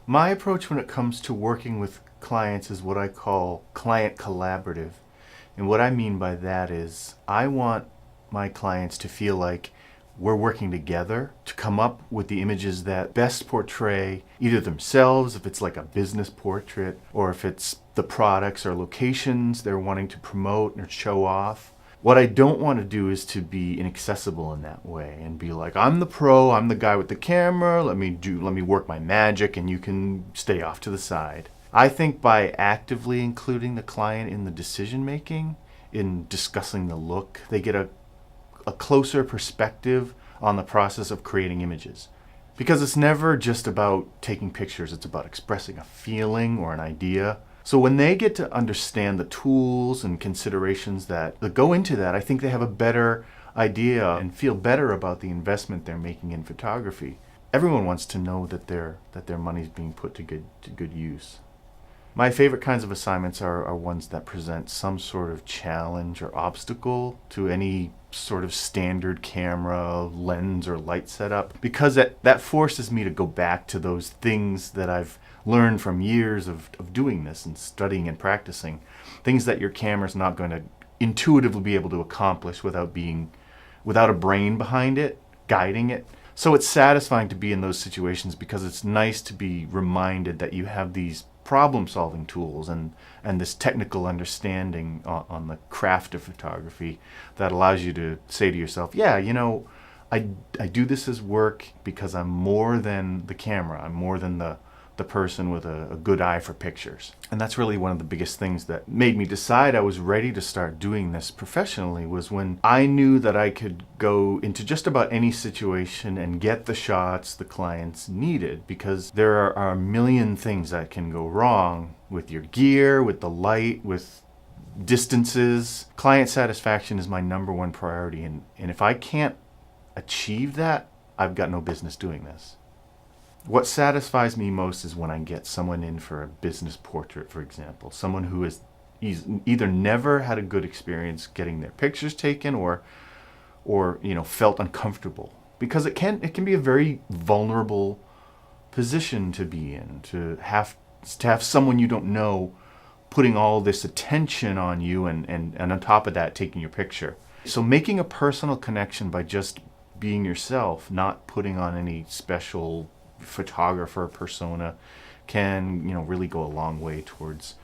My approach when it comes to working with clients is what I call client collaborative. And what I mean by that is I want my clients to feel like we're working together to come up with the images that best portray either themselves, if it's like a business portrait, or if it's the products or locations they're wanting to promote or show off. What I don't want to do is to be inaccessible in that way and be like, I'm the pro, I'm the guy with the camera, let me work my magic and you can stay off to the side. I think by actively including the client in the decision making, in discussing the look, they get a closer perspective on the process of creating images. Because it's never just about taking pictures, it's about expressing a feeling or an idea. So when they get to understand the tools and considerations that go into that, I think they have a better idea and feel better about the investment they're making in photography. Everyone wants to know that their money's being put to good use. My favorite kinds of assignments are ones that present some sort of challenge or obstacle to any sort of standard camera, lens, or light setup, because that forces me to go back to those things that I've learned from years of doing this and studying and practicing, things that your camera's not going to intuitively be able to accomplish without a brain behind it, guiding it. So it's satisfying to be in those situations because it's nice to be reminded that you have these problem-solving tools and this technical understanding on the craft of photography that allows you to say to yourself, yeah, I do this as work because I'm more than the camera. I'm more than the person with a good eye for pictures. And that's really one of the biggest things that made me decide I was ready to start doing this professionally, was when I knew that I could go into just about any situation and get the shots the clients needed, because there are a million things that can go wrong with your gear, with the light, with distances. Client satisfaction is my number one priority, and if I can't achieve that, I've got no business doing this. What satisfies me most is when I get someone in for a business portrait, for example, someone who has either never had a good experience getting their pictures taken or felt uncomfortable, because it can be a very vulnerable position to be in, to have someone you don't know putting all this attention on you and on top of that taking your picture. So making a personal connection by just being yourself, not putting on any special photographer persona, can really go a long way towards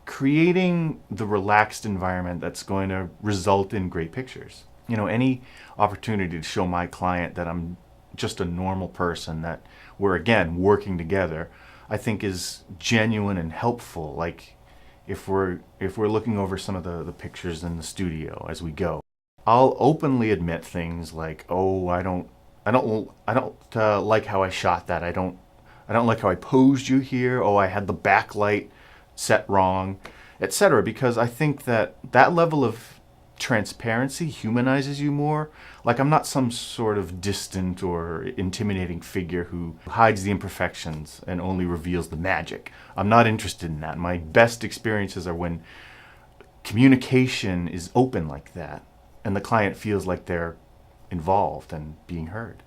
creating the relaxed environment that's going to result in great pictures. Any opportunity to show my client that I'm just a normal person, that we're again working together, I think is genuine and helpful. Like if we're looking over some of the pictures in the studio as we go, I'll openly admit things like, oh, I don't like how I shot that. I don't like how I posed you here. Oh, I had the backlight set wrong, etc. Because I think that level of transparency humanizes you more. Like I'm not some sort of distant or intimidating figure who hides the imperfections and only reveals the magic. I'm not interested in that. My best experiences are when communication is open like that and the client feels like they're involved and being heard.